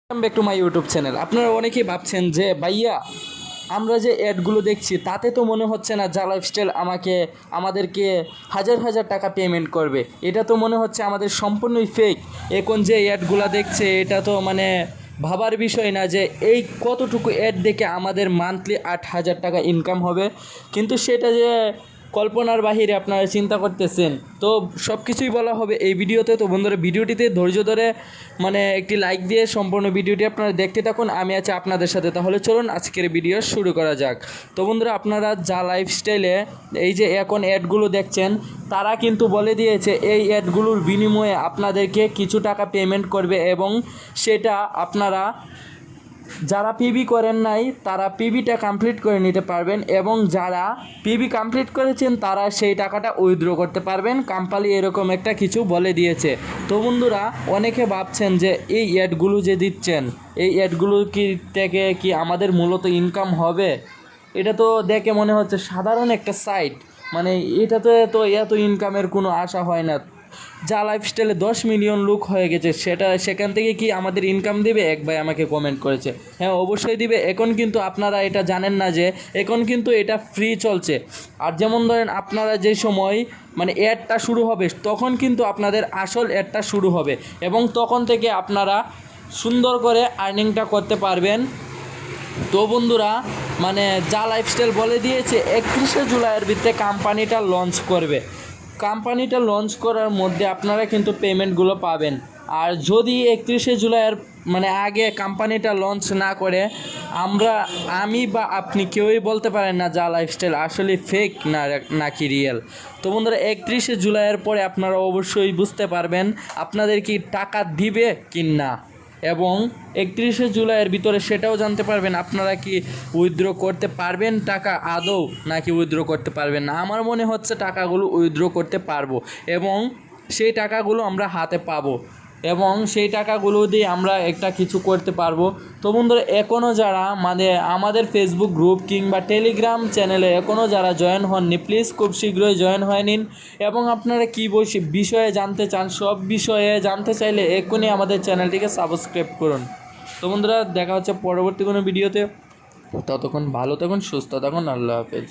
Back to my YouTube channel. আপনারা অনেকেই ভাবছেন যে ভাইয়া আমরা যে অ্যাডগুলো দেখছি তাতে তো মনে হচ্ছে না জা লাইফস্টাইল আমাদেরকে হাজার হাজার টাকা পেমেন্ট করবে। এটা তো মনে হচ্ছে আমাদের সম্পূর্ণই ফেক। এখন যে অ্যাডগুলো দেখছে এটা তো মানে ভাবার বিষয় না যে এই কতটুকু অ্যাড দেখে আমাদের মান্থলি 8,000 টাকা ইনকাম হবে, কিন্তু সেটা যে কল্পনার বাহিরে আপনারা চিন্তা করতেছেন। তো সব কিছুই বলা হবে এই ভিডিওতে। তো বন্ধুরা, ভিডিওটিতে ধৈর্য ধরে মানে একটি লাইক দিয়ে সম্পূর্ণ ভিডিওটি আপনারা দেখতে থাকুন, আমি আছি আপনাদের সাথে। তাহলে চলুন আজকের ভিডিও শুরু করা যাক। তো বন্ধুরা, আপনারা জা লাইফস্টাইলে এই যে এখন অ্যাডগুলো দেখছেন, তারা কিন্তু বলে দিয়েছে এই অ্যাডগুলোর বিনিময়ে আপনাদেরকে কিছু টাকা পেমেন্ট করবে, এবং সেটা আপনারা যারা পিবি করেন নাই তারা পিবিটা কমপ্লিট করে নিতে পারবেন, এবং যারা পিবি কমপ্লিট করেছেন তারা সেই টাকাটা উইথড্র করতে পারবেন। কোম্পানি এরকম একটা কিছু বলে দিয়েছে। তো বন্ধুরা, অনেকে ভাবছেন যে এই অ্যাডগুলো যে দিচ্ছেন, এই অ্যাডগুলো থেকে কি আমাদের মূলত ইনকাম হবে? এটা তো দেখে মনে হচ্ছে সাধারণ একটা সাইট, মানে এটাতে তো এত ইনকামের কোনো আশা হয় না। জা লাইফস্টাইলে 10 মিলিয়ন লোক হয়ে গেছে, সেখান থেকে কি আমাদের ইনকাম দিবে? এক ভাই আমাকে কমেন্ট করেছে। হ্যাঁ, অবশ্যই দিবে। এখন কিন্তু আপনারা এটা জানেন না যে এখন কিন্তু এটা ফ্রি চলছে। আর যেমন ধরেন আপনারা যে সময় মানে অ্যাডটা শুরু হবে তখন কিন্তু আপনাদের আসল অ্যাডটা শুরু হবে, এবং তখন থেকে আপনারা সুন্দর করে আর্নিংটা করতে পারবেন। তো বন্ধুরা, মানে জা লাইফস্টাইল বলে দিয়েছে 31শে জুলাইয়ের ভিতরে কোম্পানিটা লঞ্চ করবে। কোম্পানিটা লঞ্চ করার মধ্যে আপনারা কিন্তু পেমেন্টগুলো পাবেন। আর যদি 31শে জুলাইয়ের মানে আগে কোম্পানিটা লঞ্চ না করে, আমি বা আপনি কেউই বলতে পারেন না জা লাইফস্টাইল আসলে ফেক নাকি রিয়েল। তো বন্ধুরা, 31শে জুলাইয়ের পরে আপনারা অবশ্যই বুঝতে পারবেন আপনাদের কি টাকা দিবে কি না, এবং 31শে জুলাইয়ের ভিতরে সেটাও জানতে পারবেন আপনারা কি উইথড্র করতে পারবেন টাকা আদৌ, নাকি উইথড্র করতে পারবেন না। আমার মনে হচ্ছে টাকাগুলো উইথড্র করতে পারবো, এবং সেই টাকাগুলো আমরা হাতে পাবো, এবং সেই টাকাগুলো দিয়ে আমরা একটা কিছু করতে পারবো। তো বন্ধুরা, এখনও যারা মানে আমাদের ফেসবুক গ্রুপ কিংবা টেলিগ্রাম চ্যানেলে এখনও যারা জয়েন হননি, প্লিজ খুব শীঘ্রই জয়েন হয়ে নিন। এবং আপনারা কী বিষয়ে জানতে চান, সব বিষয়ে জানতে চাইলে এখনই আমাদের চ্যানেলটিকে সাবস্ক্রাইব করুন। তো বন্ধুরা, দেখা হচ্ছে পরবর্তী কোনো ভিডিওতে। ততক্ষণ ভালো থাকুন, সুস্থ থাকুন, আল্লাহ হাফেজ।